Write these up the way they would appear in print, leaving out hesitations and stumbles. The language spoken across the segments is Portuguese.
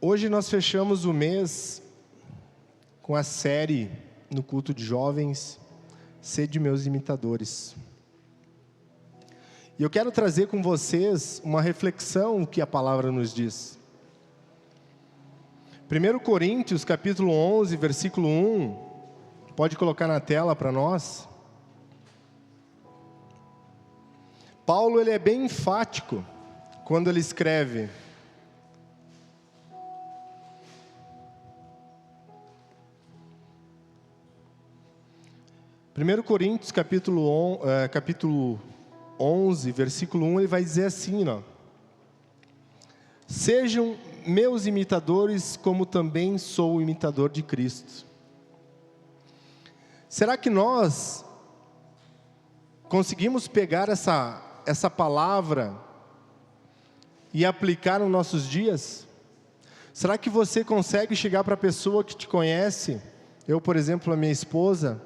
Hoje nós fechamos o mês com a série no culto de jovens, Sede Meus Imitadores. E eu quero trazer com vocês uma reflexão que a palavra nos diz. 1 Coríntios, capítulo 11, versículo 1, pode colocar na tela para nós. Paulo ele é bem enfático quando ele escreve: Primeiro Coríntios, capítulo 11, versículo 1, ele vai dizer assim, ó: Sejam meus imitadores, como também sou imitador de Cristo. Será que nós conseguimos pegar essa palavra e aplicar nos nossos dias? Será que você consegue chegar para a pessoa que te conhece, eu, por exemplo, a minha esposa,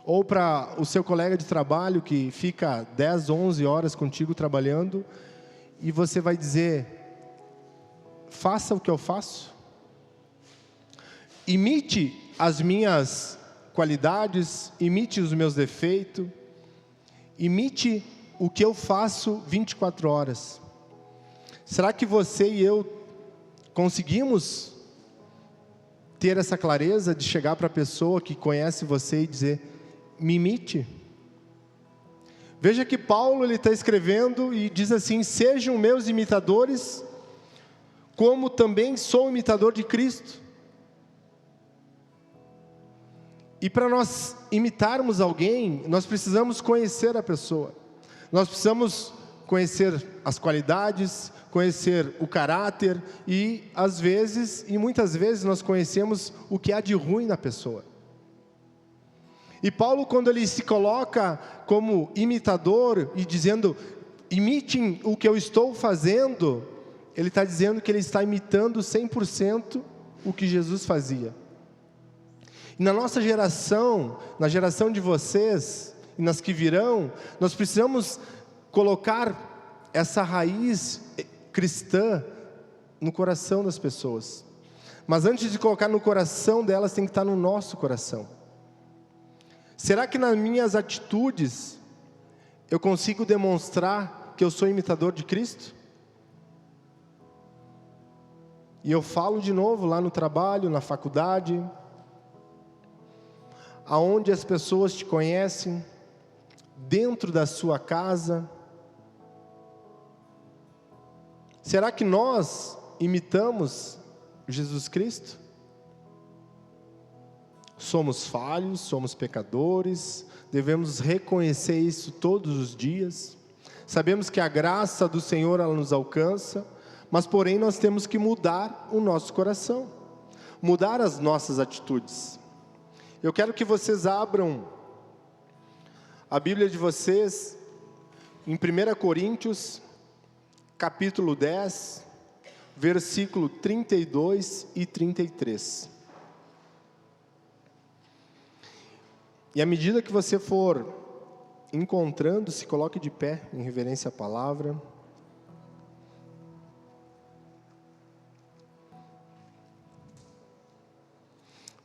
ou para o seu colega de trabalho que fica 10, 11 horas contigo trabalhando, e você vai dizer: faça o que eu faço? Imite as minhas qualidades, imite os meus defeitos, imite o que eu faço 24 horas. Será que você e eu conseguimos ter essa clareza de chegar para a pessoa que conhece você e dizer: me imite? Veja que Paulo ele está escrevendo e diz assim: sejam meus imitadores, como também sou imitador de Cristo. E para nós imitarmos alguém, nós precisamos conhecer a pessoa. Nós precisamos conhecer as qualidades, conhecer o caráter e às vezes, e muitas vezes nós conhecemos o que há de ruim na pessoa. E Paulo, quando ele se coloca como imitador e dizendo: imitem o que eu estou fazendo, ele está dizendo que ele está imitando 100% o que Jesus fazia. E na nossa geração, na geração de vocês e nas que virão, nós precisamos colocar essa raiz cristã no coração das pessoas. Mas antes de colocar no coração delas, tem que estar no nosso coração. Será que nas minhas atitudes eu consigo demonstrar que eu sou imitador de Cristo? E eu falo de novo lá no trabalho, na faculdade, aonde as pessoas te conhecem, dentro da sua casa. Será que nós imitamos Jesus Cristo? Somos falhos, somos pecadores, devemos reconhecer isso todos os dias. Sabemos que a graça do Senhor ela nos alcança, mas porém nós temos que mudar o nosso coração, mudar as nossas atitudes. Eu quero que vocês abram a Bíblia de vocês em 1 Coríntios, capítulo 10, versículo 32 e 33. E à medida que você for encontrando, se coloque de pé em reverência à palavra.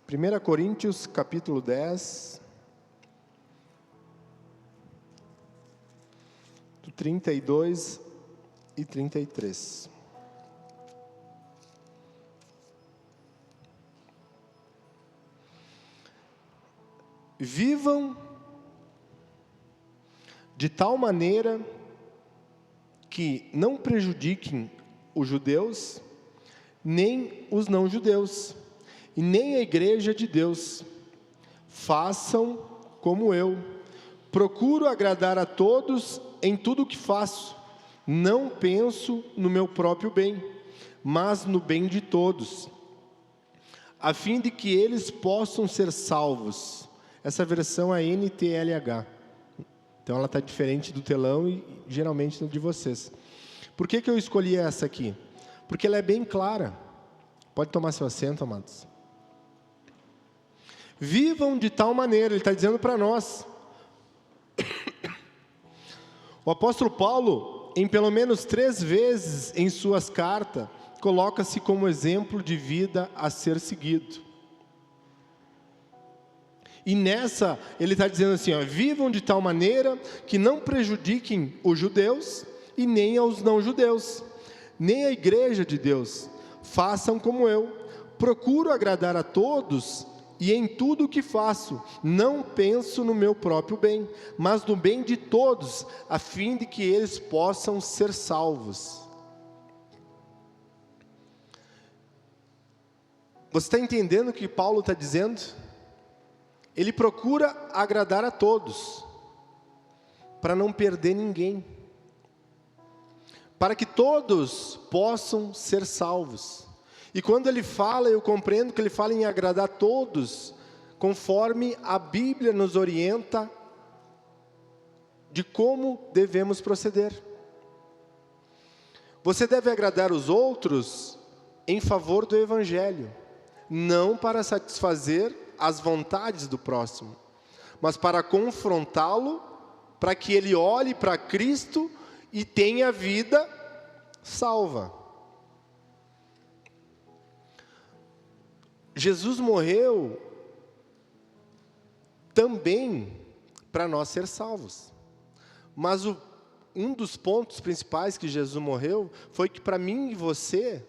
Primeira Coríntios, capítulo 10, do 32 e 33. Vivam de tal maneira que não prejudiquem os judeus, nem os não-judeus, e nem a igreja de Deus. Façam como eu. Procuro agradar a todos em tudo o que faço. Não penso no meu próprio bem, mas no bem de todos, a fim de que eles possam ser salvos. Essa versão é NTLH. Então ela está diferente do telão e geralmente de vocês. Por que eu escolhi essa aqui? Porque ela é bem clara. Pode tomar seu assento, amados. Vivam de tal maneira, ele está dizendo para nós. O apóstolo Paulo, em pelo menos 3 vezes em suas cartas, coloca-se como exemplo de vida a ser seguido. E nessa, ele está dizendo assim, ó, vivam de tal maneira que não prejudiquem os judeus e nem aos não-judeus, nem a igreja de Deus. Façam como eu, procuro agradar a todos e em tudo o que faço, não penso no meu próprio bem, mas no bem de todos, a fim de que eles possam ser salvos. Você está entendendo o que Paulo está dizendo? Ele procura agradar a todos, para não perder ninguém, para que todos possam ser salvos. E quando ele fala, eu compreendo que ele fala em agradar a todos, conforme a Bíblia nos orienta de como devemos proceder. Você deve agradar os outros em favor do Evangelho, não para satisfazer as vontades do próximo, mas para confrontá-lo, para que ele olhe para Cristo e tenha vida salva. Jesus morreu também para nós ser salvos, mas um dos pontos principais que Jesus morreu foi que para mim e você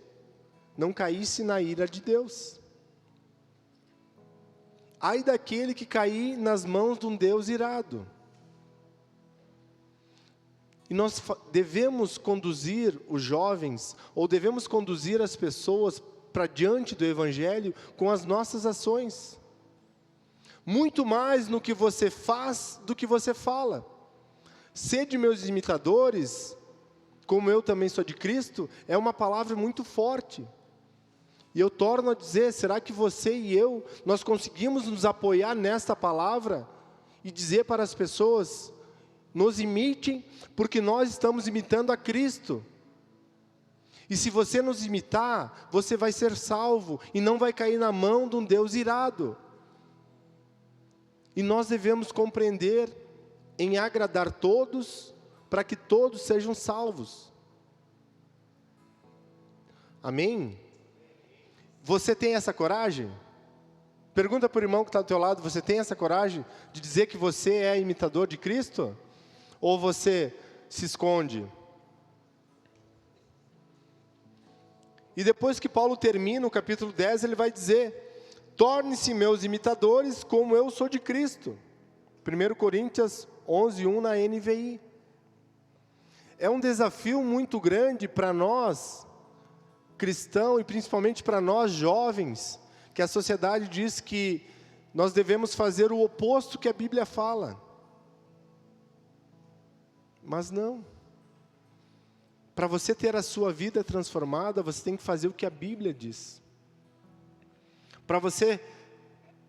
não caísse na ira de Deus. Ai daquele que cair nas mãos de um Deus irado. E nós devemos conduzir os jovens, ou devemos conduzir as pessoas para diante do Evangelho com as nossas ações. Muito mais no que você faz do que você fala. Sede meus imitadores, como eu também sou de Cristo, é uma palavra muito forte. E eu torno a dizer, será que você e eu, nós conseguimos nos apoiar nesta palavra e dizer para as pessoas, nos imitem, porque nós estamos imitando a Cristo. E se você nos imitar, você vai ser salvo e não vai cair na mão de um Deus irado. E nós devemos compreender em agradar todos, para que todos sejam salvos. Amém? Você tem essa coragem? Pergunta para o irmão que está do teu lado, você tem essa coragem de dizer que você é imitador de Cristo? Ou você se esconde? E depois que Paulo termina o capítulo 10, ele vai dizer, torne-se meus imitadores como eu sou de Cristo. 1 Coríntios 11:1 na NVI. É um desafio muito grande para nós, cristãos, e principalmente para nós jovens, que a sociedade diz que nós devemos fazer o oposto que a Bíblia fala. Mas não. Para você ter a sua vida transformada, você tem que fazer o que a Bíblia diz. Para você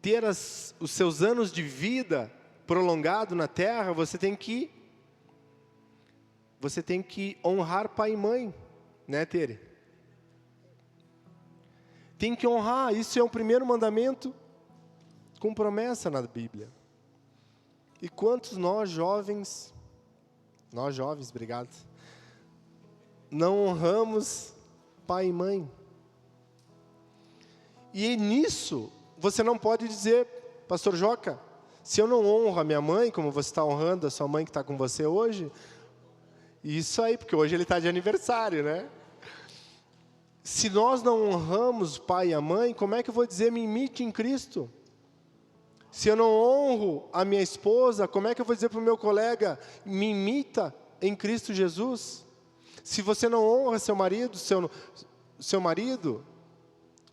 ter os seus anos de vida prolongado na terra, você tem que honrar pai e mãe, né, Tere? Tem que honrar, isso é o primeiro mandamento com promessa na Bíblia. E quantos nós jovens, obrigado, não honramos pai e mãe? E nisso, você não pode dizer, pastor Joca, se eu não honro a minha mãe, como você está honrando a sua mãe que está com você hoje, isso aí, porque hoje ele está de aniversário, né? Se nós não honramos o pai e a mãe, como é que eu vou dizer me imite em Cristo? Se eu não honro a minha esposa, como é que eu vou dizer para o meu colega, me imita em Cristo Jesus? Se você não honra seu marido, seu marido,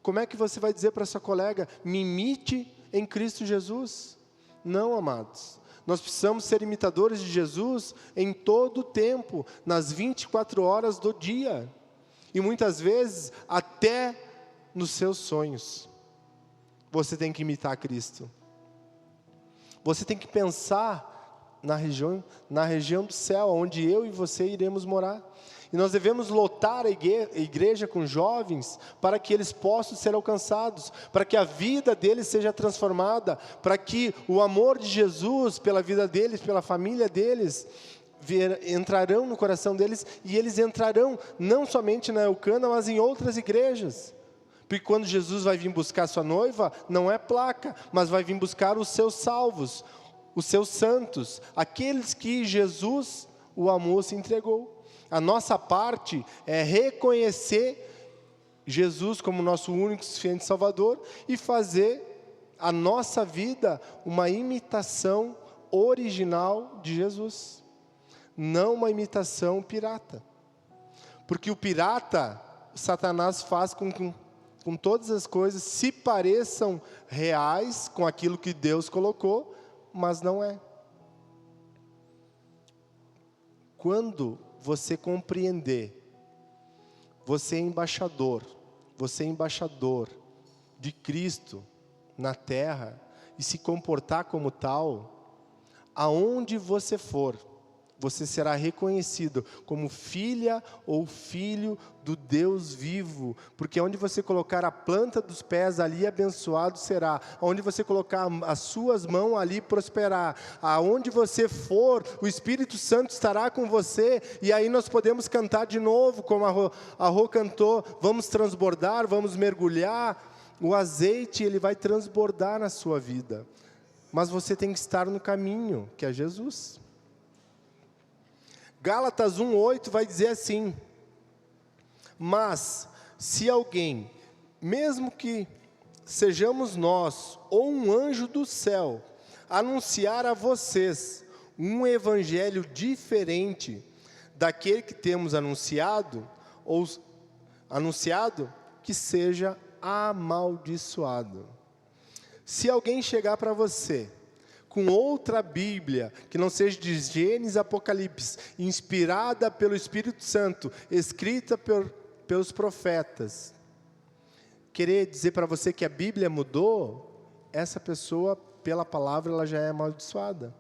como é que você vai dizer para sua colega, me imite em Cristo Jesus? Não, amados. Nós precisamos ser imitadores de Jesus em todo o tempo, nas 24 horas do dia. E muitas vezes, até nos seus sonhos, você tem que imitar Cristo. Você tem que pensar na região do céu, onde eu e você iremos morar. E nós devemos lotar a igreja com jovens, para que eles possam ser alcançados, para que a vida deles seja transformada, para que o amor de Jesus, pela vida deles, pela família deles, entrarão no coração deles, e eles entrarão não somente na Eucana, mas em outras igrejas. Porque quando Jesus vai vir buscar sua noiva, não é placa, mas vai vir buscar os seus salvos, os seus santos, aqueles que Jesus, o amor, se entregou. A nossa parte é reconhecer Jesus como nosso único e suficiente Salvador e fazer a nossa vida uma imitação original de Jesus, não uma imitação pirata. Porque o pirata, Satanás faz com todas as coisas se pareçam reais com aquilo que Deus colocou, mas não é. Quando você compreender, você é embaixador de Cristo na terra, e se comportar como tal, aonde você for, você será reconhecido como filha ou filho do Deus vivo, porque onde você colocar a planta dos pés, ali abençoado será. Onde você colocar as suas mãos, ali prosperará. Aonde você for, o Espírito Santo estará com você, e aí nós podemos cantar de novo, como a Rô cantou, vamos transbordar, vamos mergulhar, o azeite ele vai transbordar na sua vida, mas você tem que estar no caminho, que é Jesus. Gálatas 1:8 vai dizer assim: mas se alguém, mesmo que sejamos nós ou um anjo do céu, anunciar a vocês um evangelho diferente daquele que temos anunciado, que seja amaldiçoado. Se alguém chegar para você com outra Bíblia, que não seja de Gênesis e Apocalipse, inspirada pelo Espírito Santo, escrita pelos profetas, querer dizer para você que a Bíblia mudou, essa pessoa, pela palavra, ela já é amaldiçoada.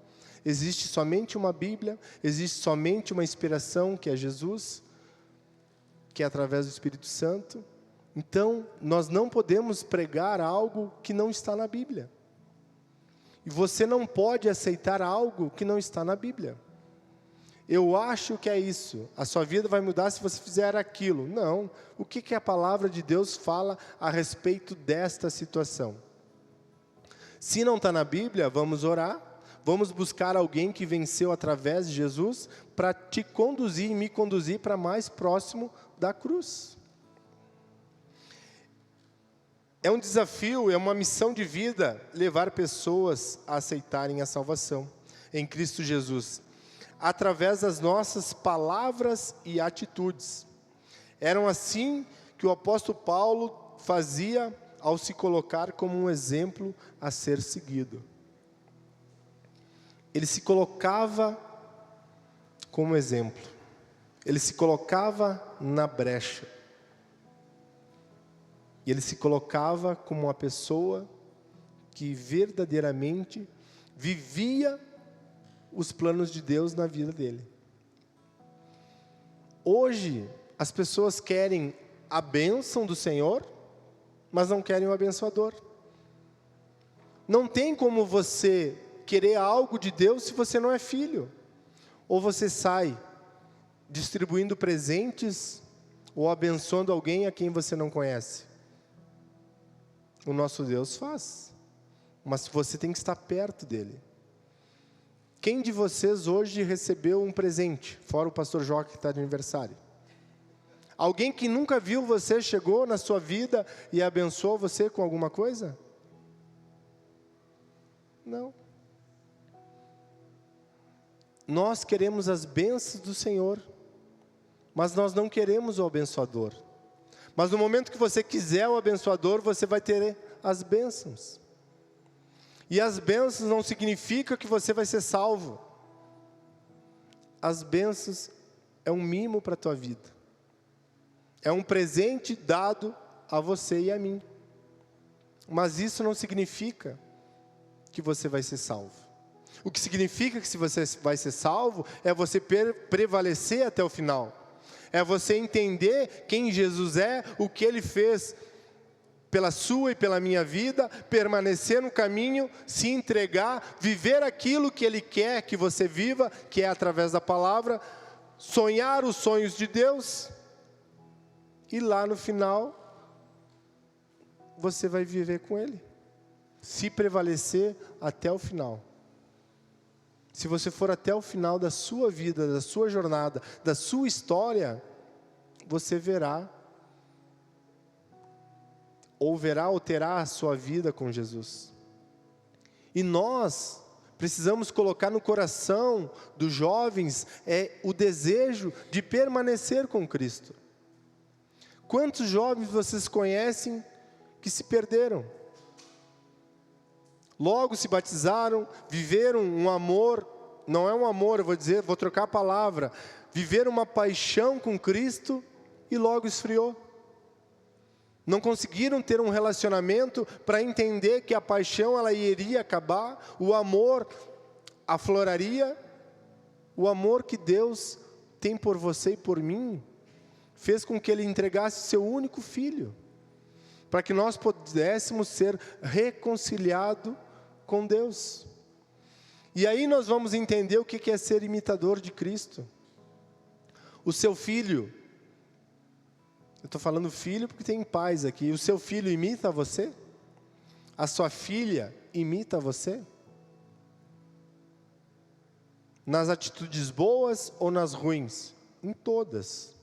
Existe somente uma Bíblia, existe somente uma inspiração, que é Jesus, que é através do Espírito Santo. Então, nós não podemos pregar algo que não está na Bíblia. E você não pode aceitar algo que não está na Bíblia. Eu acho que é isso, a sua vida vai mudar se você fizer aquilo. Não, o que a palavra de Deus fala a respeito desta situação? Se não está na Bíblia, vamos orar, vamos buscar alguém que venceu através de Jesus, para te conduzir e me conduzir para mais próximo da cruz. É um desafio, é uma missão de vida, levar pessoas a aceitarem a salvação em Cristo Jesus, através das nossas palavras e atitudes. Eram assim que o apóstolo Paulo fazia ao se colocar como um exemplo a ser seguido. Ele se colocava como exemplo, ele se colocava na brecha. E ele se colocava como uma pessoa que verdadeiramente vivia os planos de Deus na vida dele. Hoje, as pessoas querem a bênção do Senhor, mas não querem o abençoador. Não tem como você querer algo de Deus se você não é filho. Ou você sai distribuindo presentes ou abençoando alguém a quem você não conhece. O nosso Deus faz, mas você tem que estar perto dele. Quem de vocês hoje recebeu um presente, fora o pastor Joca que está de aniversário? Alguém que nunca viu você, chegou na sua vida e abençoou você com alguma coisa? Não. Nós queremos as bênçãos do Senhor, mas nós não queremos o abençoador. Mas no momento que você quiser o abençoador, você vai ter as bênçãos. E as bênçãos não significa que você vai ser salvo. As bênçãos é um mimo para a tua vida. É um presente dado a você e a mim. Mas isso não significa que você vai ser salvo. O que significa que se você vai ser salvo é você prevalecer até o final. É você entender quem Jesus é, o que Ele fez pela sua e pela minha vida, permanecer no caminho, se entregar, viver aquilo que Ele quer que você viva, que é através da palavra, sonhar os sonhos de Deus, e lá no final, você vai viver com Ele, se prevalecer até o final. Se você for até o final da sua vida, da sua jornada, da sua história, você verá ou terá a sua vida com Jesus. E nós precisamos colocar no coração dos jovens o desejo de permanecer com Cristo. Quantos jovens vocês conhecem que se perderam? Logo se batizaram, viveram um amor, não é um amor, vou trocar a palavra, viveram uma paixão com Cristo e logo esfriou. Não conseguiram ter um relacionamento para entender que a paixão ela iria acabar, o amor afloraria, o amor que Deus tem por você e por mim, fez com que Ele entregasse seu único filho, para que nós pudéssemos ser reconciliados com Deus. E aí nós vamos entender o que é ser imitador de Cristo. O seu filho, eu estou falando filho porque tem pais aqui, o seu filho imita você? A sua filha imita você? Nas atitudes boas ou nas ruins? Em todas,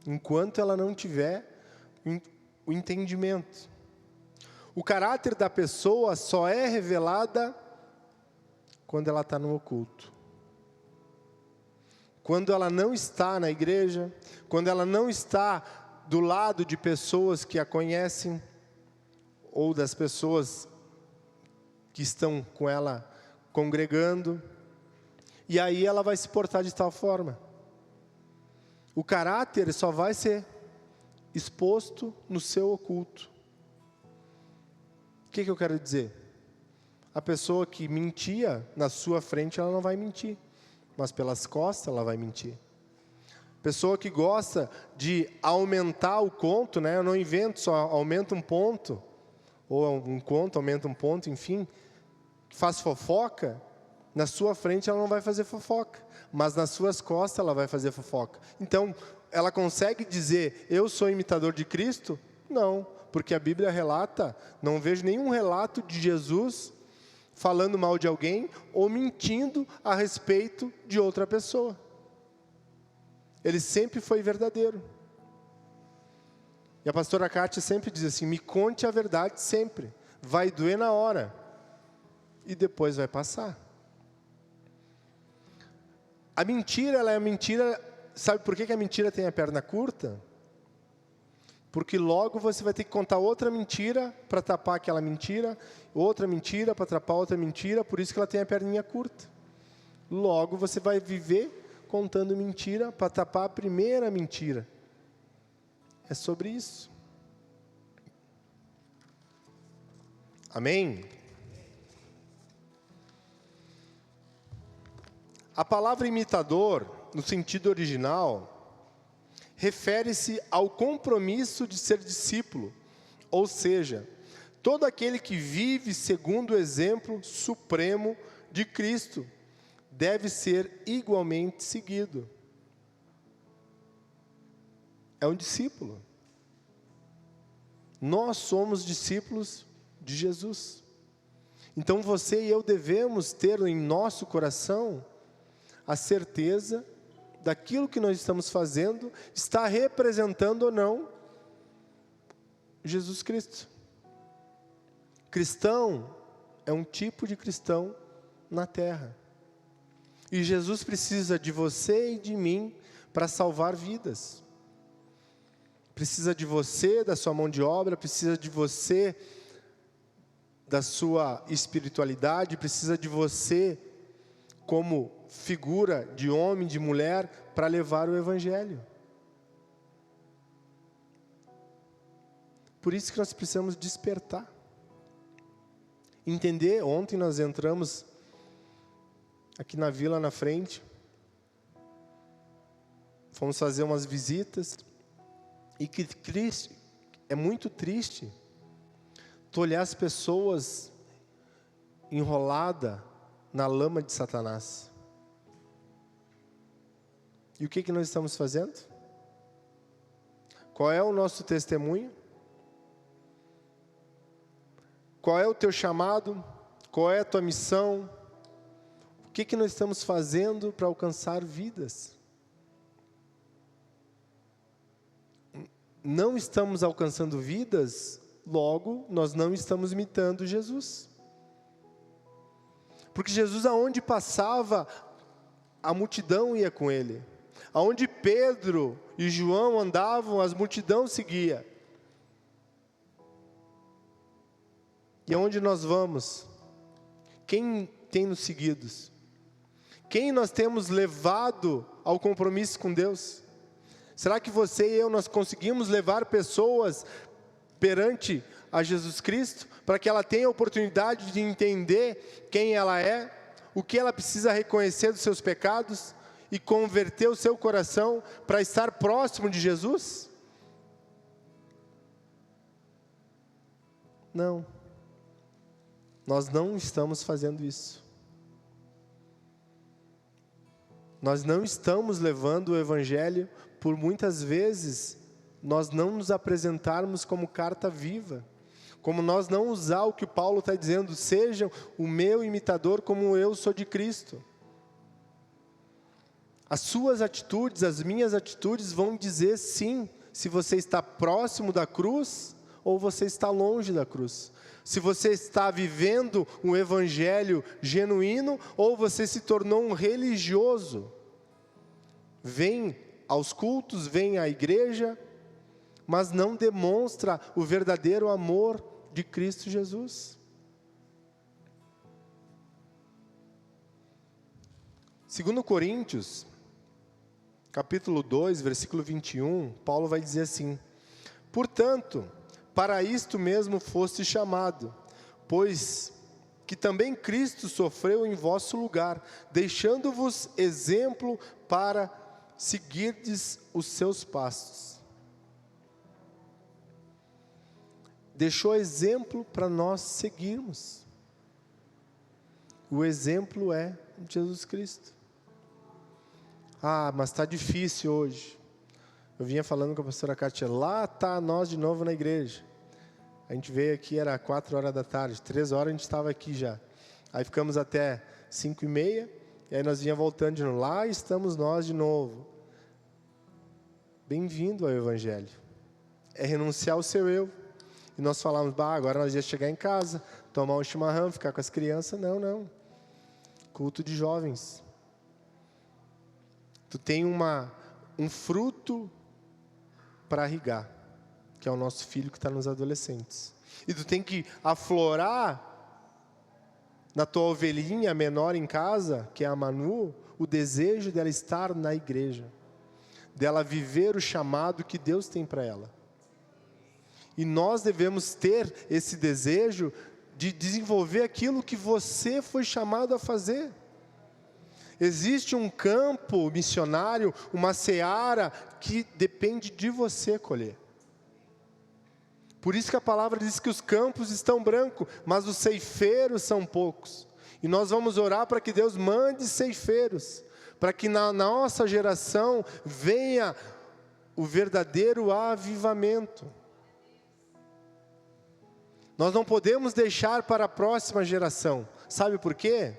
enquanto ela não tiver o entendimento. O caráter da pessoa só é revelada quando ela está no oculto. Quando ela não está na igreja, quando ela não está do lado de pessoas que a conhecem, ou das pessoas que estão com ela congregando, e aí ela vai se portar de tal forma. O caráter só vai ser exposto no seu oculto. O que eu quero dizer? A pessoa que mentia na sua frente, ela não vai mentir, mas pelas costas ela vai mentir. Pessoa que gosta de aumentar o conto, né? Eu não invento, só aumenta um ponto, ou um conto aumenta um ponto, enfim, faz fofoca, na sua frente ela não vai fazer fofoca, mas nas suas costas ela vai fazer fofoca. Então, ela consegue dizer, eu sou imitador de Cristo? Não, porque a Bíblia relata, não vejo nenhum relato de Jesus falando mal de alguém ou mentindo a respeito de outra pessoa. Ele sempre foi verdadeiro. E a pastora Kátia sempre diz assim, me conte a verdade sempre. Vai doer na hora. E depois vai passar. A mentira, ela é mentira. Sabe por que a mentira tem a perna curta? Porque logo você vai ter que contar outra mentira para tapar aquela mentira, outra mentira para tapar outra mentira, por isso que ela tem a perninha curta. Logo você vai viver contando mentira para tapar a primeira mentira. É sobre isso. Amém? A palavra imitador, no sentido original, refere-se ao compromisso de ser discípulo, ou seja, todo aquele que vive segundo o exemplo supremo de Cristo, deve ser igualmente seguido. É um discípulo. Nós somos discípulos de Jesus. Então você e eu devemos ter em nosso coração a certeza daquilo que nós estamos fazendo está representando ou não Jesus Cristo. Cristão é um tipo de cristão na terra. E Jesus precisa de você e de mim para salvar vidas. Precisa de você, da sua mão de obra, precisa de você, da sua espiritualidade, precisa de você como figura de homem, de mulher, para levar o Evangelho. Por isso que nós precisamos despertar. Entender, ontem nós entramos aqui na vila na frente, fomos fazer umas visitas, e que triste, é muito triste, tolher as pessoas enroladas na lama de Satanás. E o que nós estamos fazendo? Qual é o nosso testemunho? Qual é o teu chamado? Qual é a tua missão? O que nós estamos fazendo para alcançar vidas? Não estamos alcançando vidas, logo nós não estamos imitando Jesus. Porque Jesus, aonde passava, a multidão ia com ele. Aonde Pedro e João andavam, as multidão seguia. E aonde nós vamos? Quem tem nos seguido? Quem nós temos levado ao compromisso com Deus? Será que você e eu, nós conseguimos levar pessoas perante a Jesus Cristo, para que ela tenha a oportunidade de entender quem ela é, o que ela precisa reconhecer dos seus pecados, e converter o seu coração para estar próximo de Jesus? Não. Nós não estamos fazendo isso. Nós não estamos levando o Evangelho, por muitas vezes, nós não nos apresentarmos como carta viva. Como nós não usar o que Paulo está dizendo, sejam o meu imitador como eu sou de Cristo. As suas atitudes, as minhas atitudes vão dizer sim, se você está próximo da cruz ou você está longe da cruz. Se você está vivendo um evangelho genuíno ou você se tornou um religioso. Vem aos cultos, vem à igreja, mas não demonstra o verdadeiro amor de Cristo Jesus. 2 Coríntios, capítulo 2, versículo 21, Paulo vai dizer assim: portanto, para isto mesmo foste chamado, pois que também Cristo sofreu em vosso lugar, deixando-vos exemplo para seguirdes os seus passos. Deixou exemplo para nós seguirmos. O exemplo é Jesus Cristo. Ah, mas está difícil hoje. Eu vinha falando com a pastora Kátia, lá está nós de novo na igreja. A gente veio aqui, era 4 horas da tarde, 3 horas a gente estava aqui já. Aí ficamos até 5:30, e aí nós vinha voltando de novo. Lá estamos nós de novo. Bem-vindo ao Evangelho. É renunciar ao seu eu. E nós falamos, agora nós íamos chegar em casa, tomar um chimarrão, ficar com as crianças. Não. Culto de jovens. Tu tem um fruto para irrigar, que é o nosso filho que está nos adolescentes. E tu tem que aflorar na tua ovelhinha menor em casa, que é a Manu, o desejo dela estar na igreja, dela viver o chamado que Deus tem para ela. E nós devemos ter esse desejo de desenvolver aquilo que você foi chamado a fazer. Existe um campo missionário, uma seara que depende de você colher. Por isso que a palavra diz que os campos estão brancos, mas os ceifeiros são poucos. E nós vamos orar para que Deus mande ceifeiros, para que na nossa geração venha o verdadeiro avivamento. Nós não podemos deixar para a próxima geração. Sabe por quê?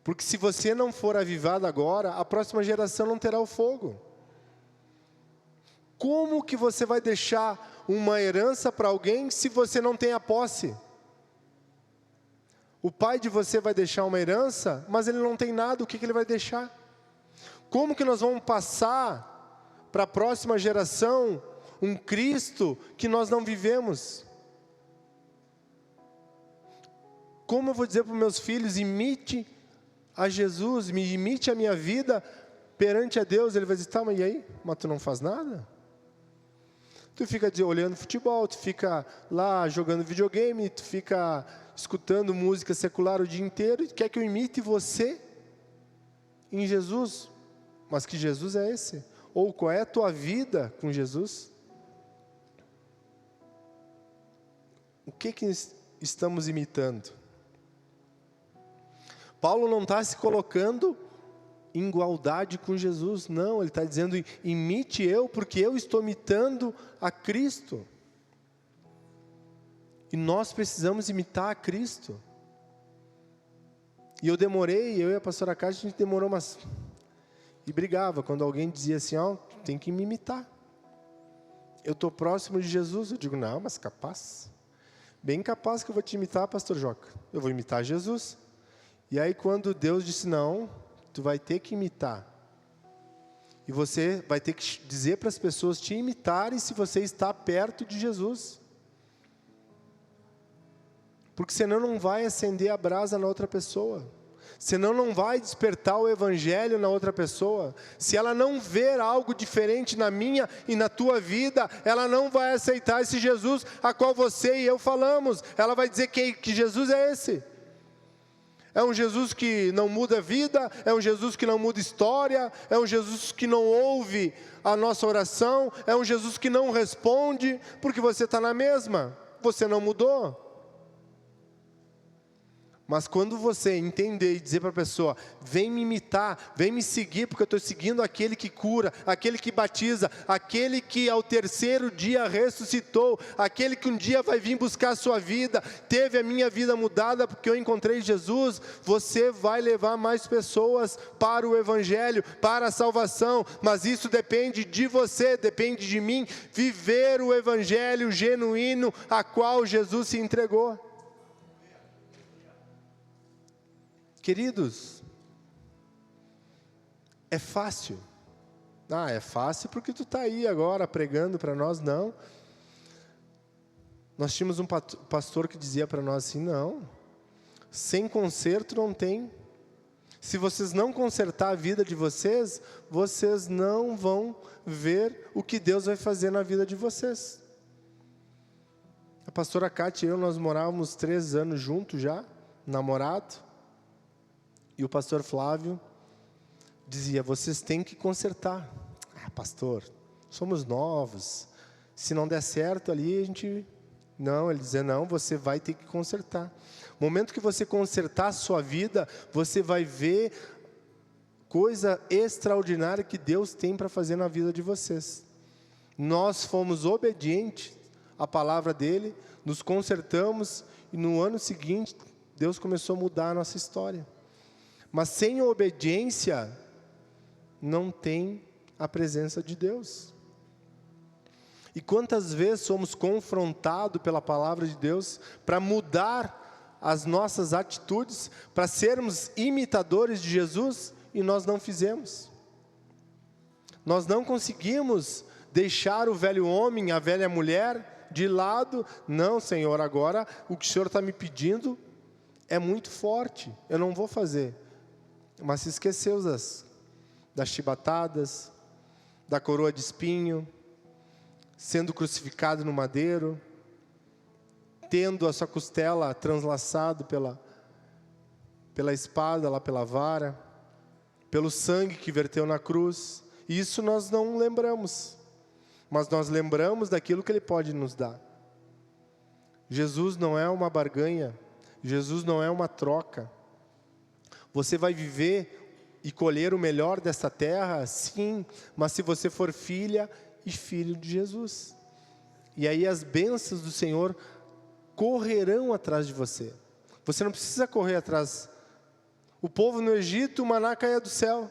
Porque se você não for avivado agora, a próxima geração não terá o fogo. Como que você vai deixar uma herança para alguém se você não tem a posse? O pai de você vai deixar uma herança, mas ele não tem nada, o que ele vai deixar? Como que nós vamos passar para a próxima geração um Cristo que nós não vivemos? Como eu vou dizer para os meus filhos, imite a Jesus, me imite a minha vida perante a Deus? Ele vai dizer, tá, mas e aí? Mas tu não faz nada? Tu fica olhando futebol, tu fica lá jogando videogame, tu fica escutando música secular o dia inteiro, e quer que eu imite você em Jesus? Mas que Jesus é esse? Ou qual é a tua vida com Jesus? O que estamos imitando? Paulo não está se colocando em igualdade com Jesus, não, ele está dizendo, imite eu, porque eu estou imitando a Cristo. E nós precisamos imitar a Cristo. E eu e a pastora Cátia, a gente demorou e brigava, quando alguém dizia assim, tem que me imitar. Eu estou próximo de Jesus, eu digo, não, mas capaz. Bem capaz que eu vou te imitar, pastor Joca. Eu vou imitar Jesus. E aí quando Deus disse, não, tu vai ter que imitar. E você vai ter que dizer para as pessoas te imitarem se você está perto de Jesus. Porque senão não vai acender a brasa na outra pessoa. Senão não vai despertar o evangelho na outra pessoa. Se ela não ver algo diferente na minha e na tua vida, ela não vai aceitar esse Jesus a qual você e eu falamos. Ela vai dizer que Jesus é esse. É um Jesus que não muda a vida, é um Jesus que não muda história, é um Jesus que não ouve a nossa oração, é um Jesus que não responde, porque você está na mesma, você não mudou. Mas quando você entender e dizer para a pessoa, vem me imitar, vem me seguir, porque eu estou seguindo aquele que cura, aquele que batiza, aquele que ao terceiro dia ressuscitou, aquele que um dia vai vir buscar a sua vida, teve a minha vida mudada porque eu encontrei Jesus, você vai levar mais pessoas para o evangelho, para a salvação, mas isso depende de você, depende de mim, viver o evangelho genuíno a qual Jesus se entregou. Queridos, é fácil. É fácil porque tu está aí agora pregando para nós, não. Nós tínhamos um pastor que dizia para nós assim, não, sem conserto não tem. Se vocês não consertar a vida de vocês, vocês não vão ver o que Deus vai fazer na vida de vocês. A pastora Cátia e eu, nós morávamos 3 anos juntos já, namorado. E o pastor Flávio dizia, vocês têm que consertar. Pastor, somos novos. Se não der certo ali, a gente... Não, ele dizia, não, você vai ter que consertar. No momento que você consertar a sua vida, você vai ver coisa extraordinária que Deus tem para fazer na vida de vocês. Nós fomos obedientes à palavra dele, nos consertamos, e no ano seguinte, Deus começou a mudar a nossa história. Mas sem obediência, não tem a presença de Deus. E quantas vezes somos confrontados pela palavra de Deus para mudar as nossas atitudes, para sermos imitadores de Jesus, e nós não fizemos. Nós não conseguimos deixar o velho homem, a velha mulher de lado. Não, Senhor, agora o que o Senhor está me pedindo é muito forte, eu não vou fazer. Mas se esqueceu das chibatadas, da coroa de espinho, sendo crucificado no madeiro, tendo a sua costela translaçada pela espada, lá pela vara, pelo sangue que verteu na cruz. Isso nós não lembramos, mas nós lembramos daquilo que Ele pode nos dar. Jesus não é uma barganha, Jesus não é uma troca. Você vai viver e colher o melhor desta terra? Sim, mas se você for filha e filho de Jesus. E aí as bênçãos do Senhor correrão atrás de você. Você não precisa correr atrás. O povo no Egito, o maná caía do céu.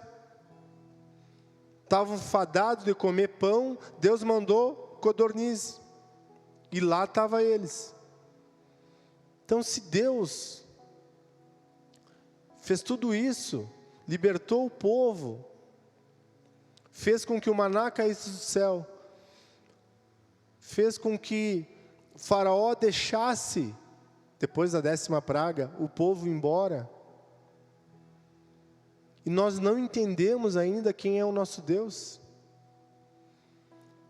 Estavam fadados de comer pão, Deus mandou codorniz. E lá estavam eles. Então se Deus fez tudo isso, libertou o povo, fez com que o maná caísse do céu, fez com que o faraó deixasse, depois da 10ª praga, o povo ir embora. E nós não entendemos ainda quem é o nosso Deus.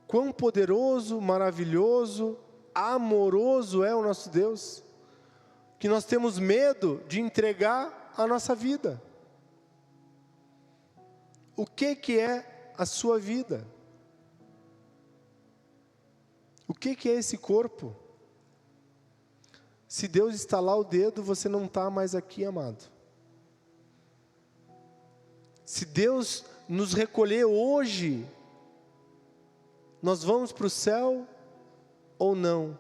Quão poderoso, maravilhoso, amoroso é o nosso Deus, que nós temos medo de entregar a nossa vida. O que é a sua vida? O que é esse corpo? Se Deus estalar o dedo, você não está mais aqui, amado. Se Deus nos recolher hoje, nós vamos para o céu ou não?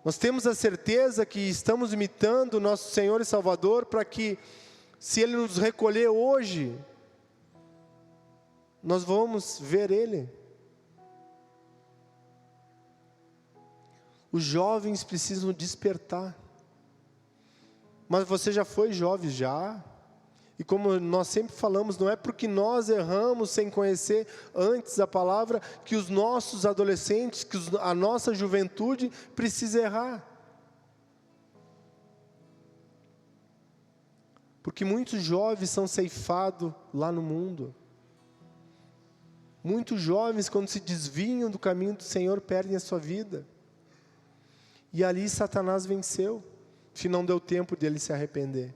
Nós temos a certeza que estamos imitando o nosso Senhor e Salvador para que, se Ele nos recolher hoje, nós vamos ver Ele. Os jovens precisam despertar. Mas você já foi jovem já? E como nós sempre falamos, não é porque nós erramos sem conhecer antes a palavra, que os nossos adolescentes, que a nossa juventude precisa errar. Porque muitos jovens são ceifados lá no mundo. Muitos jovens, quando se desviam do caminho do Senhor, perdem a sua vida. E ali Satanás venceu, se não deu tempo dele se arrepender.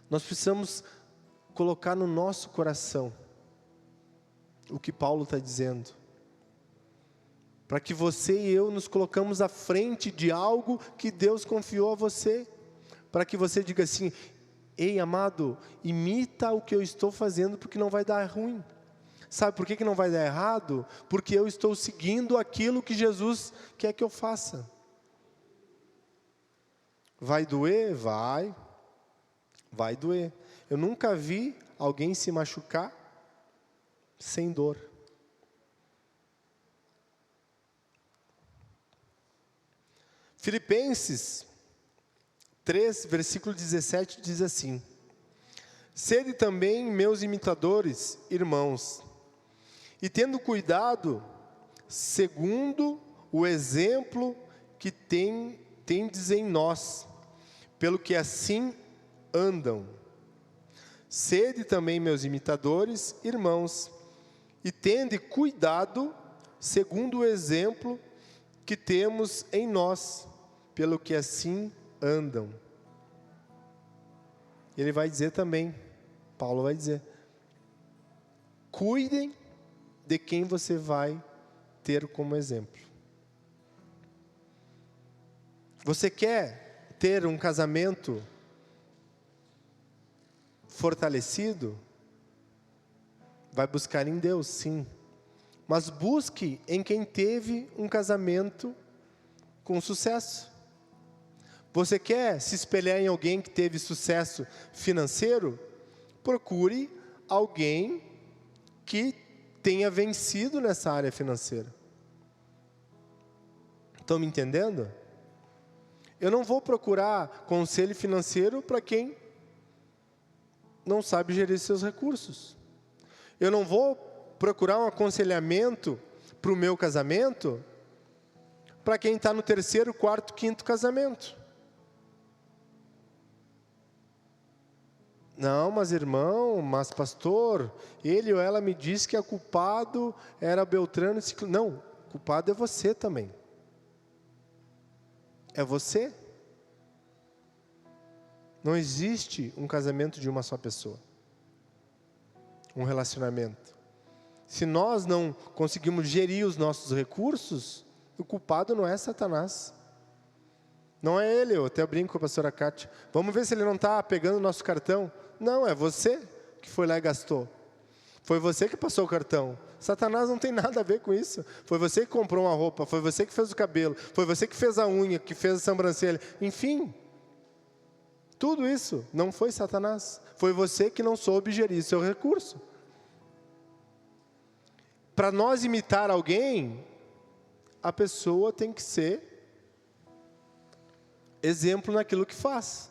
Nós precisamos colocar no nosso coração o que Paulo está dizendo. Para que você e eu nos colocamos à frente de algo que Deus confiou a você. Para que você diga assim: ei, amado, imita o que eu estou fazendo, porque não vai dar ruim. Sabe por que não vai dar errado? Porque eu estou seguindo aquilo que Jesus quer que eu faça. Vai doer? Vai doer. Eu nunca vi alguém se machucar sem dor. Filipenses 3, versículo 17 diz assim: sede também meus imitadores, irmãos, e tendo cuidado, segundo o exemplo que tendes em nós, pelo que assim andam. Sede também meus imitadores, irmãos, e tende cuidado, segundo o exemplo que temos em nós, pelo que assim andam. Ele vai dizer também, Paulo vai dizer: cuidem de quem você vai ter como exemplo. Você quer ter um casamento fortalecido? Vai buscar em Deus, sim. Mas busque em quem teve um casamento com sucesso. Você quer se espelhar em alguém que teve sucesso financeiro? Procure alguém que tenha vencido nessa área financeira. Estão me entendendo? Eu não vou procurar conselho financeiro para quem não sabe gerir seus recursos. Eu não vou procurar um aconselhamento para o meu casamento para quem está no 3º, 4º, 5º casamento. Não, mas irmão, mas pastor, ele ou ela me disse que o culpado era Beltrano e Ciclano. Não, o culpado é você também. É você. Não existe um casamento de uma só pessoa. Um relacionamento. Se nós não conseguimos gerir os nossos recursos, o culpado não é Satanás. Não é ele, eu até brinco com a pastora Kátia. Vamos ver se ele não está pegando o nosso cartão. Não, é você que foi lá e gastou. Foi você que passou o cartão. Satanás não tem nada a ver com isso. Foi você que comprou uma roupa, foi você que fez o cabelo, foi você que fez a unha, que fez a sobrancelha. Enfim, tudo isso não foi Satanás. Foi você que não soube gerir seu recurso. Para nós imitar alguém, a pessoa tem que ser exemplo naquilo que faz.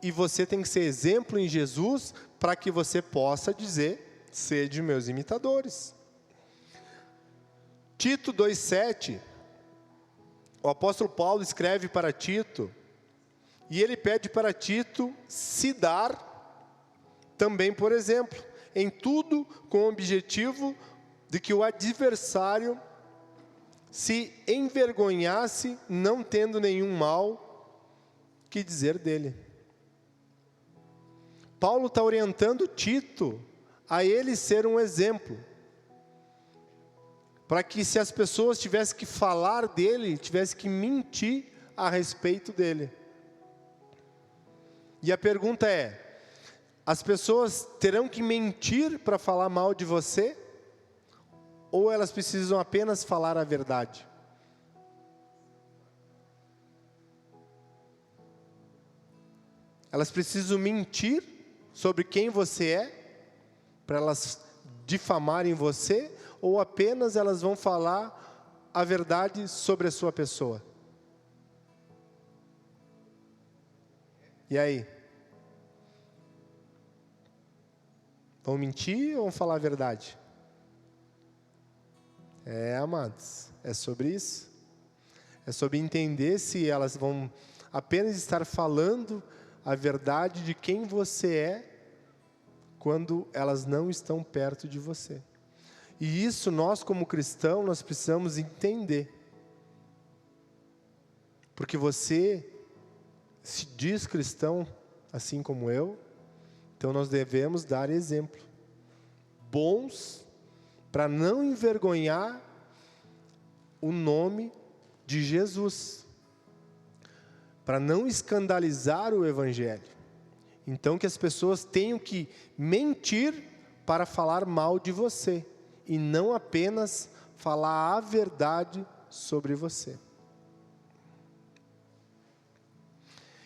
E você tem que ser exemplo em Jesus para que você possa dizer: sede meus imitadores. Tito 2,7, o apóstolo Paulo escreve para Tito, e ele pede para Tito se dar também por exemplo, em tudo com o objetivo de que o adversário se envergonhasse, não tendo nenhum mal que dizer dele. Paulo está orientando Tito a ele ser um exemplo. para que, se as pessoas tivessem que falar dele, tivessem que mentir a respeito dele. E a pergunta é: as pessoas terão que mentir para falar mal de você? Ou elas precisam apenas falar a verdade? Elas precisam mentir sobre quem você é, para elas difamarem você, ou apenas elas vão falar a verdade sobre a sua pessoa? E aí? Vão mentir ou vão falar a verdade? Amados, é sobre isso. É sobre entender se elas vão apenas estar falando a verdade de quem você é, quando elas não estão perto de você. E isso nós, como cristãos, nós precisamos entender. Porque você se diz cristão, assim como eu, então nós devemos dar exemplo bons, para não envergonhar o nome de Jesus, para não escandalizar o Evangelho. Então que as pessoas tenham que mentir para falar mal de você, e não apenas falar a verdade sobre você.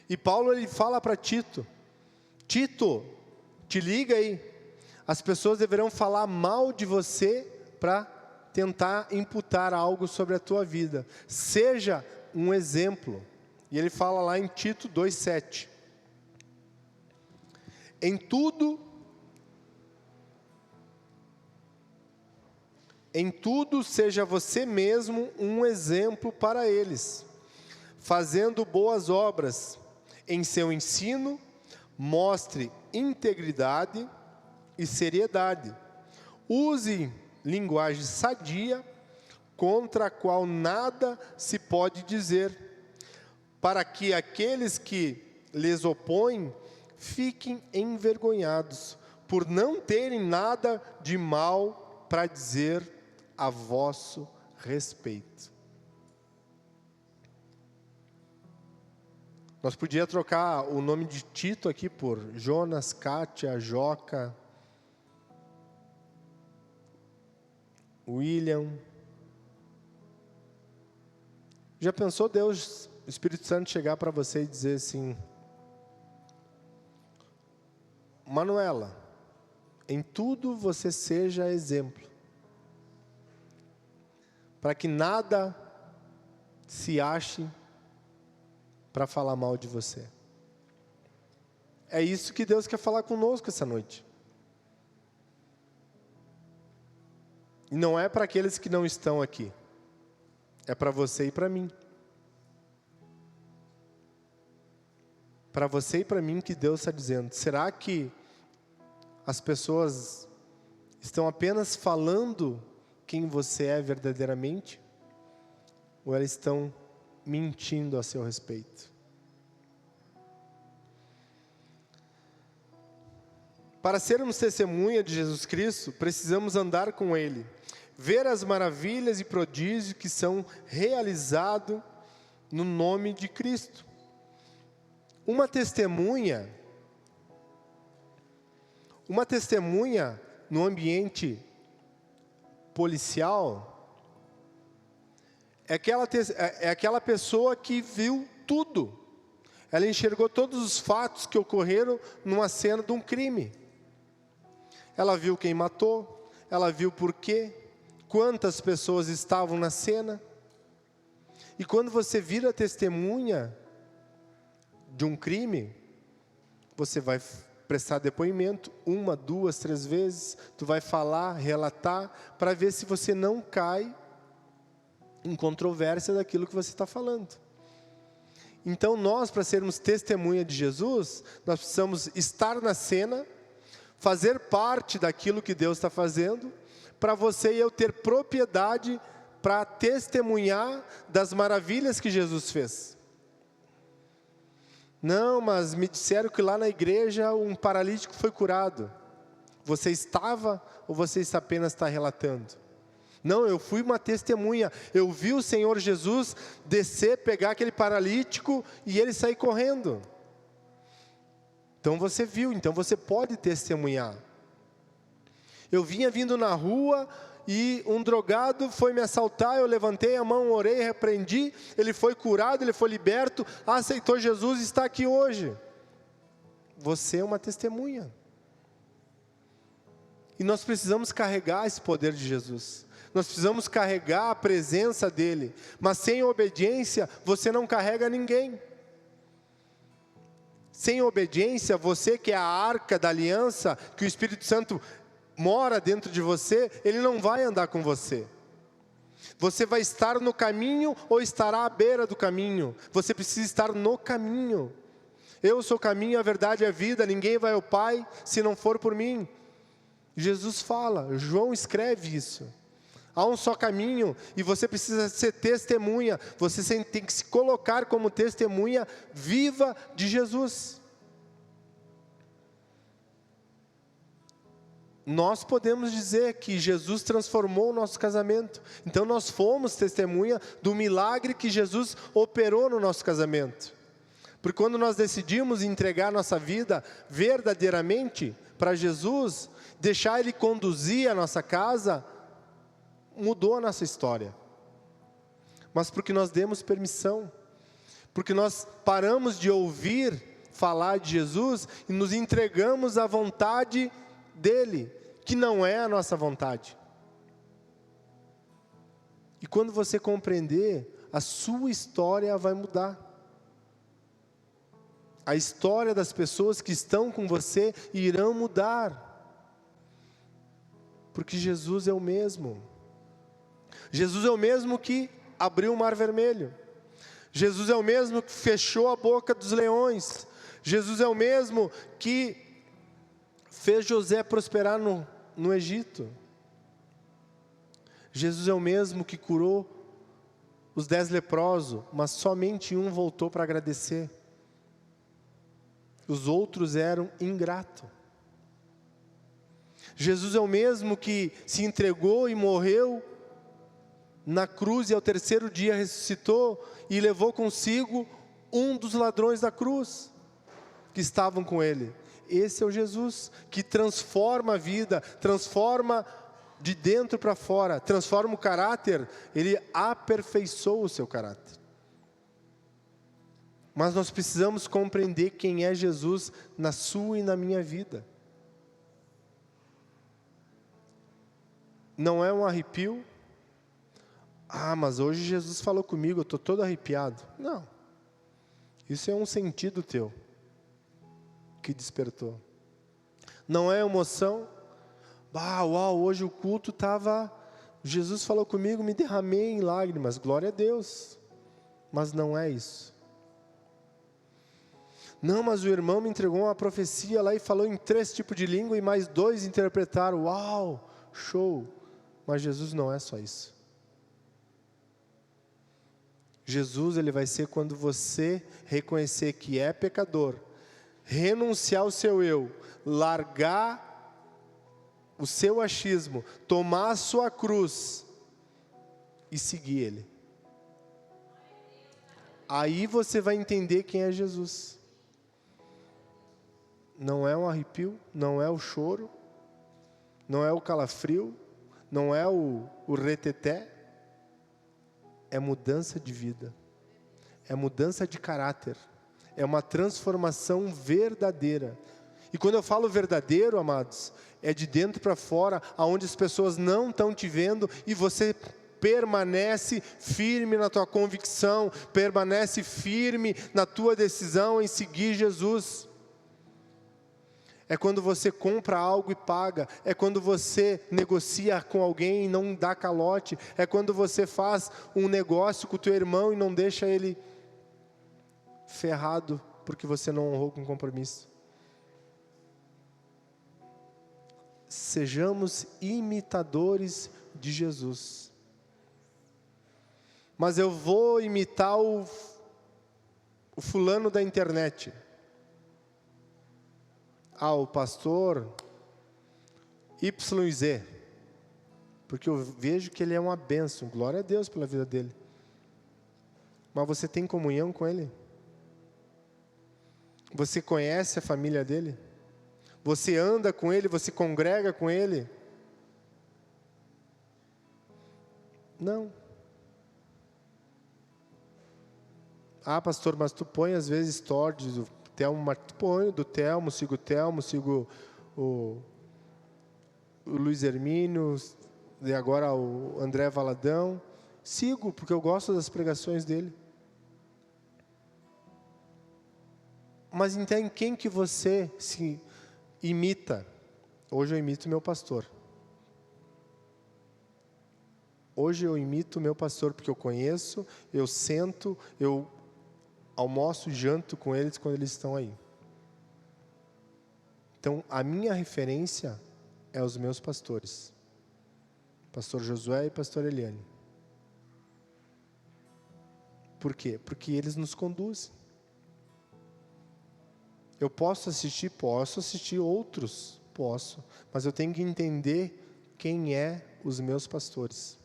E Paulo, ele fala para Tito: Tito, te liga aí, as pessoas deverão falar mal de você para tentar imputar algo sobre a tua vida. Seja um exemplo. E ele fala lá em Tito 2,7. Em tudo seja você mesmo um exemplo para eles, fazendo boas obras. Em seu ensino, mostre integridade e seriedade. Use linguagem sadia, contra a qual nada se pode dizer, para que aqueles que lhes opõem fiquem envergonhados, por não terem nada de mal para dizer a vosso respeito. Nós podíamos trocar o nome de Tito aqui por Jonas, Kátia, Joca, William. Já pensou Deus, o Espírito Santo, chegar para você e dizer assim: Manuela, em tudo você seja exemplo, para que nada se ache para falar mal de você. É isso que Deus quer falar conosco essa noite. E não é para aqueles que não estão aqui, é para você e para mim. Para você e para mim que Deus está dizendo: será que as pessoas estão apenas falando quem você é verdadeiramente? Ou elas estão mentindo a seu respeito? Para sermos testemunha de Jesus Cristo, precisamos andar com Ele, ver as maravilhas e prodígios que são realizados no nome de Cristo. Uma testemunha no ambiente policial é aquela pessoa que viu tudo. Ela enxergou todos os fatos que ocorreram numa cena de um crime. Ela viu quem matou, ela viu por quê, quantas pessoas estavam na cena. E quando você vira testemunha de um crime, você vai prestar depoimento 1, 2, 3 vezes, tu vai falar, relatar, para ver se você não cai em controvérsia daquilo que você está falando. Então nós, para sermos testemunha de Jesus, nós precisamos estar na cena, fazer parte daquilo que Deus está fazendo, para você e eu ter propriedade para testemunhar das maravilhas que Jesus fez. Não, mas me disseram que lá na igreja um paralítico foi curado. Você estava ou você apenas está relatando? Não, eu fui uma testemunha. Eu vi o Senhor Jesus descer, pegar aquele paralítico e ele sair correndo. Então você viu, então você pode testemunhar. Eu vinha vindo na rua e um drogado foi me assaltar, eu levantei a mão, orei, repreendi, ele foi curado, ele foi liberto, aceitou Jesus e está aqui hoje. Você é uma testemunha. E nós precisamos carregar esse poder de Jesus. Nós precisamos carregar a presença dEle. Mas sem obediência, você não carrega ninguém. Sem obediência, você que é a arca da aliança, que o Espírito Santo mora dentro de você, ele não vai andar com você. Você vai estar no caminho ou estará à beira do caminho. Você precisa estar no caminho. Eu sou o caminho, a verdade e a vida. Ninguém vai ao Pai se não for por mim. Jesus fala, João escreve isso. Há um só caminho e você precisa ser testemunha. Você tem que se colocar como testemunha viva de Jesus. Nós podemos dizer que Jesus transformou o nosso casamento. Então nós fomos testemunha do milagre que Jesus operou no nosso casamento. Porque quando nós decidimos entregar nossa vida verdadeiramente para Jesus, deixar Ele conduzir a nossa casa, mudou a nossa história. Mas porque nós demos permissão, porque nós paramos de ouvir falar de Jesus e nos entregamos à vontade dEle, que não é a nossa vontade. E quando você compreender, a sua história vai mudar. A história das pessoas que estão com você irão mudar. Porque Jesus é o mesmo. Jesus é o mesmo que abriu o mar vermelho. Jesus é o mesmo que fechou a boca dos leões. Jesus é o mesmo que fez José prosperar no Egito. Jesus é o mesmo que curou os 10 leprosos, mas somente um voltou para agradecer. Os outros eram ingratos. Jesus é o mesmo que se entregou e morreu na cruz e ao terceiro dia ressuscitou e levou consigo um dos ladrões da cruz que estavam com ele. Esse é o Jesus que transforma a vida, transforma de dentro para fora, transforma o caráter, ele aperfeiçoa o seu caráter. Mas nós precisamos compreender quem é Jesus na sua e na minha vida. Não é um arrepio. Ah, mas hoje Jesus falou comigo, eu estou todo arrepiado. Não. Isso é um sentido teu que despertou. Não é emoção. Uau, hoje o culto estava... Jesus falou comigo, me derramei em lágrimas. Glória a Deus. Mas não é isso. Não, mas o irmão me entregou uma profecia lá e falou em 3 tipos de língua e mais 2 interpretaram. Uau, show. Mas Jesus não é só isso. Jesus, ele vai ser quando você reconhecer que é pecador, renunciar ao seu eu, largar o seu achismo, tomar a sua cruz e seguir Ele. Aí você vai entender quem é Jesus. Não é um arrepio, não é o choro, não é o calafrio, não é o reteté. É mudança de vida, é mudança de caráter, é uma transformação verdadeira. E quando eu falo verdadeiro, amados, é de dentro para fora, aonde as pessoas não estão te vendo e você permanece firme na tua convicção, permanece firme na tua decisão em seguir Jesus. É quando você compra algo e paga. É quando você negocia com alguém e não dá calote. É quando você faz um negócio com o teu irmão e não deixa ele ferrado porque você não honrou com compromisso. Sejamos imitadores de Jesus. Mas eu vou imitar o fulano da internet. O pastor YZ. porque eu vejo que ele é uma bênção. Glória a Deus pela vida dele. Mas você tem comunhão com ele? Você conhece a família dele? Você anda com ele? Você congrega com ele? Não. Ah, pastor, mas tu põe às vezes stories do Telmo, põe do Telmo, sigo o Luiz Hermínio, e agora o André Valadão. Sigo, porque eu gosto das pregações dele. Mas então em quem que você se imita? Hoje eu imito meu pastor. Hoje eu imito meu pastor, porque eu conheço, eu sento, eu almoço e janto com eles quando eles estão aí. Então, a minha referência é os meus pastores. Pastor Josué e pastor Eliane. Por quê? Porque eles nos conduzem. Eu posso assistir outros, posso, mas eu tenho que entender quem é os meus pastores.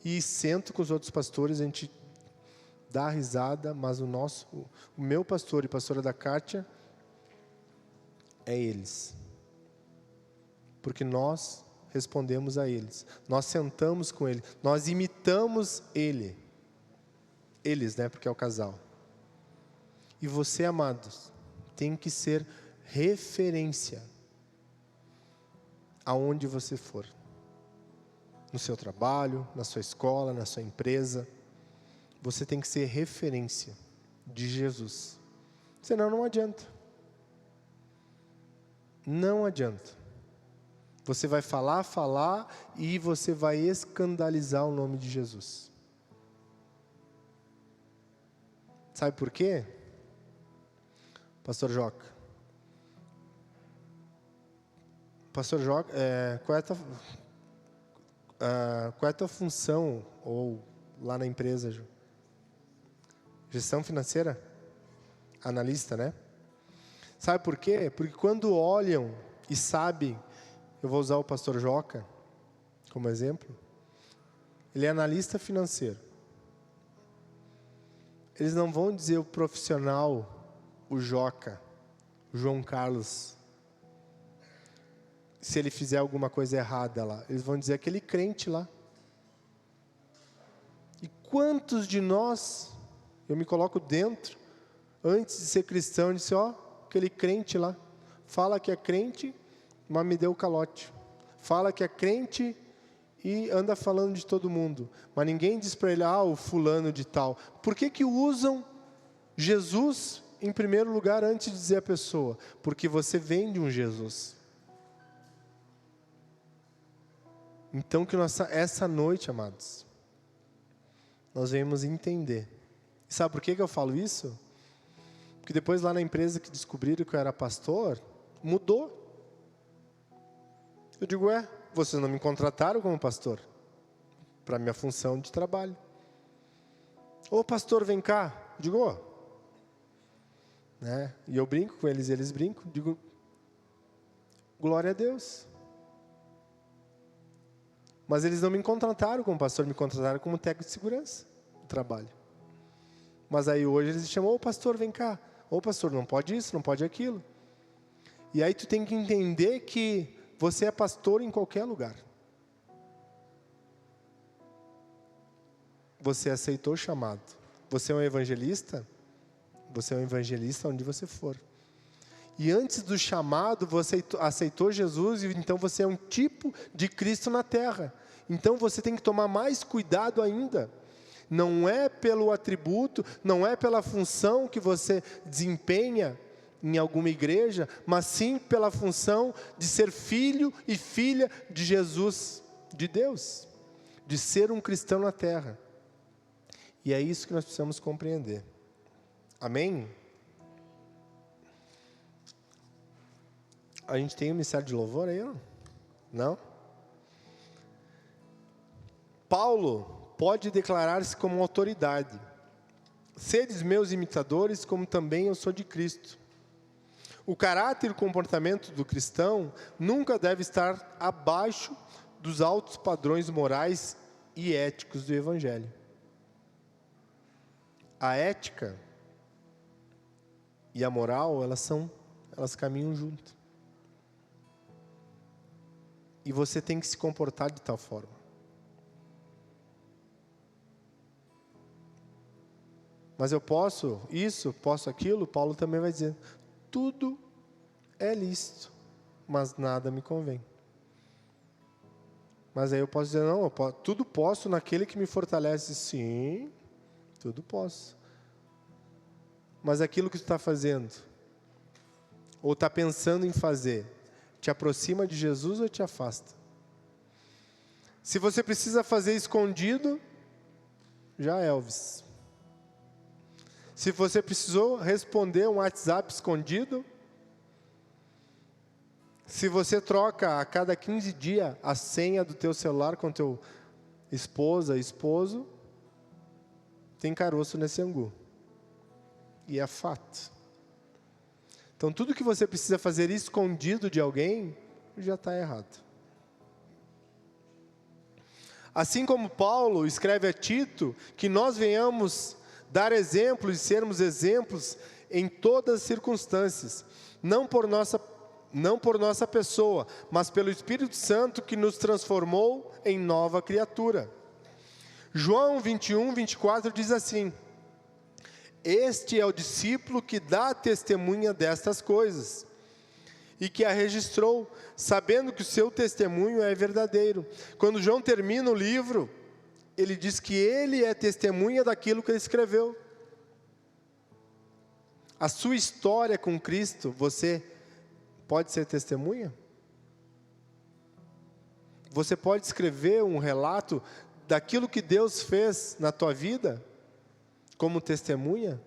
E sento com os outros pastores, a gente dá risada, mas o meu pastor e pastora da Kátia, é eles. Porque nós respondemos a eles. Nós sentamos com ele. Nós imitamos ele. Eles, né? Porque é o casal. E você, amados, tem que ser referência aonde você for. No seu trabalho, na sua escola, na sua empresa. Você tem que ser referência de Jesus. Senão não adianta. Não adianta. Você vai falar e você vai escandalizar o nome de Jesus. Sabe por quê? Pastor Joca. Pastor Joca, qual é a tua função, ou lá na empresa, Ju? Gestão financeira? Analista, né? Sabe por quê? Porque quando olham e sabem, eu vou usar o pastor Joca como exemplo, ele é analista financeiro. Eles não vão dizer o profissional, o Joca, o João Carlos, se ele fizer alguma coisa errada lá. Eles vão dizer aquele crente lá. E quantos de nós, eu me coloco dentro, antes de ser cristão, eu disse, aquele crente lá, fala que é crente, mas me deu calote. Fala que é crente e anda falando de todo mundo. Mas ninguém diz para ele, o fulano de tal. Por que usam Jesus em primeiro lugar antes de dizer a pessoa? Porque você vem de um Jesus. Então que essa noite, amados, nós venhamos entender. E sabe por que eu falo isso? Porque depois lá na empresa que descobriram que eu era pastor, mudou. Eu digo, vocês não me contrataram como pastor, para minha função de trabalho. Ô pastor, vem cá. Eu digo, né? E eu brinco com eles, eles brincam. Digo, glória a Deus. Mas eles não me contrataram como pastor, me contrataram como técnico de segurança do trabalho. Mas aí hoje eles chamam, ô pastor, vem cá. Ô pastor, não pode isso, não pode aquilo. E aí tu tem que entender que você é pastor em qualquer lugar. Você aceitou o chamado. Você é um evangelista? Você é um evangelista onde você for. E antes do chamado, você aceitou Jesus, e então você é um tipo de Cristo na terra. Então você tem que tomar mais cuidado ainda. Não é pelo atributo, não é pela função que você desempenha em alguma igreja, mas sim pela função de ser filho e filha de Jesus, de Deus, de ser um cristão na terra. E é isso que nós precisamos compreender. Amém? A gente tem um ministério de louvor aí, não? Não? Paulo pode declarar-se como autoridade. Sedes meus imitadores, como também eu sou de Cristo. O caráter e o comportamento do cristão nunca deve estar abaixo dos altos padrões morais e éticos do Evangelho. A ética e a moral, elas caminham junto. E você tem que se comportar de tal forma. Mas eu posso isso, posso aquilo, Paulo também vai dizer, tudo é lícito, mas nada me convém. Mas aí eu posso dizer, não, tudo posso naquele que me fortalece. Sim, tudo posso. Mas aquilo que tu está fazendo, ou está pensando em fazer, te aproxima de Jesus ou te afasta? Se você precisa fazer escondido, já é Elvis. Se você precisou responder um WhatsApp escondido, se você troca a cada 15 dias a senha do teu celular com teu esposa, esposo, tem caroço nesse angu. E é fato. Então tudo que você precisa fazer escondido de alguém, já está errado. Assim como Paulo escreve a Tito, que nós venhamos dar exemplos e sermos exemplos em todas as circunstâncias, não por nossa pessoa, mas pelo Espírito Santo que nos transformou em nova criatura. João 21, 24 diz assim: este é o discípulo que dá testemunha destas coisas, e que a registrou, sabendo que o seu testemunho é verdadeiro. Quando João termina o livro, ele diz que ele é testemunha daquilo que ele escreveu. A sua história com Cristo, você pode ser testemunha? Você pode escrever um relato daquilo que Deus fez na tua vida, como testemunha?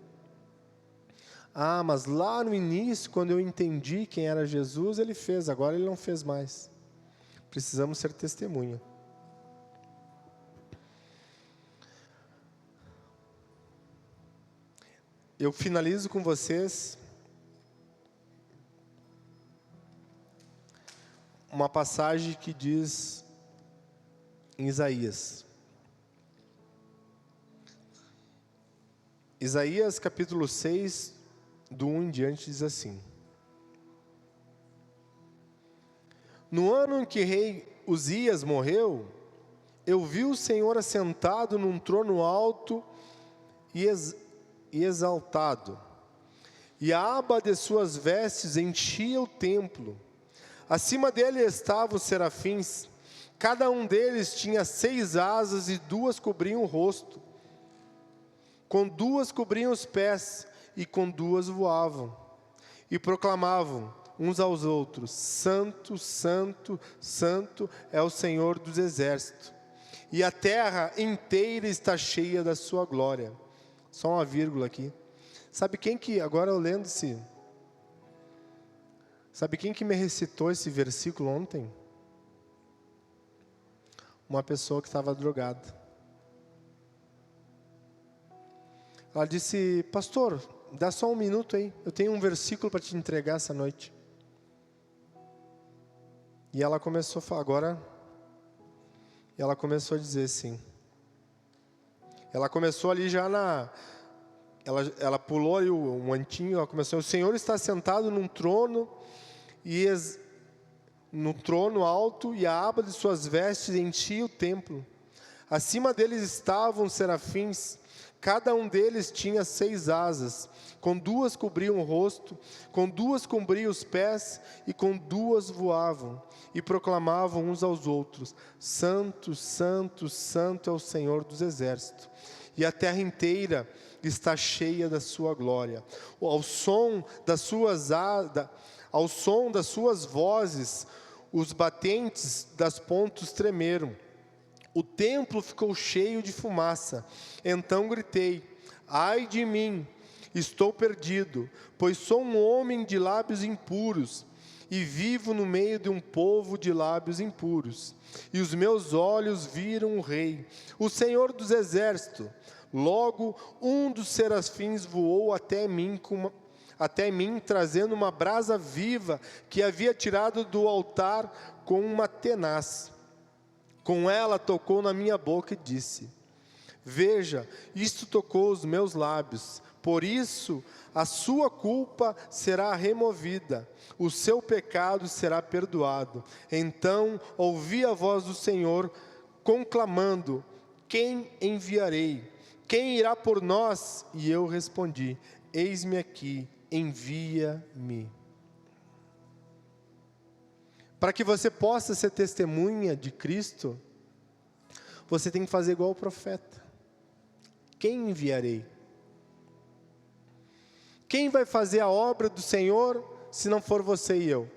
Ah, mas lá no início, quando eu entendi quem era Jesus, ele fez, agora ele não fez mais. Precisamos ser testemunha. Eu finalizo com vocês uma passagem que diz em Isaías. Isaías capítulo 6, do 1 em diante, diz assim: no ano em que rei Uzias morreu, eu vi o Senhor assentado num trono alto e exaltado, e a aba de suas vestes enchia o templo. Acima dele estavam os serafins, cada um deles tinha 6 asas e 2 cobriam o rosto, com 2 cobriam os pés, e com 2 voavam, e proclamavam uns aos outros: Santo, Santo, Santo é o Senhor dos exércitos, e a terra inteira está cheia da sua glória. Só uma vírgula aqui. Sabe quem que, agora eu lendo sabe quem que me recitou esse versículo ontem? Uma pessoa que estava drogada. Ela disse: pastor, dá só um minuto aí, eu tenho um versículo para te entregar essa noite. E ela começou a falar, ela começou a dizer assim, ela começou ali já ela pulou ali o mantinho, ela começou: o Senhor está sentado num trono, no trono alto, e a aba de suas vestes enchia o templo. Acima deles estavam os serafins, cada um deles tinha 6 asas, com 2 cobriam o rosto, com 2 cobriam os pés, e com 2 voavam, e proclamavam uns aos outros: Santo, Santo, Santo é o Senhor dos exércitos, e a terra inteira está cheia da sua glória. Ao som das suas vozes, os batentes das pontes tremeram. O templo ficou cheio de fumaça. Então gritei: ai de mim, estou perdido, pois sou um homem de lábios impuros, e vivo no meio de um povo de lábios impuros. E os meus olhos viram o Rei, o Senhor dos exércitos. Logo, um dos serafins voou até mim até mim, trazendo uma brasa viva que havia tirado do altar com uma tenaz. Com ela tocou na minha boca e disse: veja, isto tocou os meus lábios, por isso a sua culpa será removida, o seu pecado será perdoado. Então ouvi a voz do Senhor conclamando: quem enviarei? Quem irá por nós? E eu respondi: eis-me aqui, envia-me. Para que você possa ser testemunha de Cristo, você tem que fazer igual o profeta. Quem enviarei? Quem vai fazer a obra do Senhor se não for você e eu?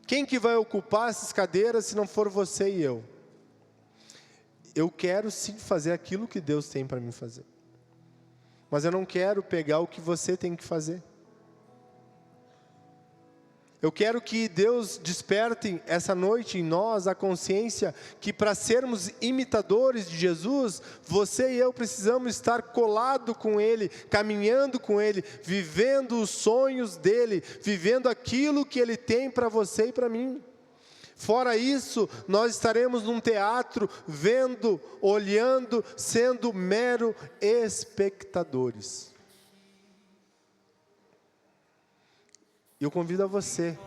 Quem que vai ocupar essas cadeiras se não for você e eu? Eu quero sim fazer aquilo que Deus tem para mim fazer, mas eu não quero pegar o que você tem que fazer. Eu quero que Deus desperte essa noite em nós a consciência que para sermos imitadores de Jesus, você e eu precisamos estar colado com Ele, caminhando com Ele, vivendo os sonhos dEle, vivendo aquilo que Ele tem para você e para mim. Fora isso, nós estaremos num teatro, vendo, olhando, sendo mero espectadores. Eu convido a você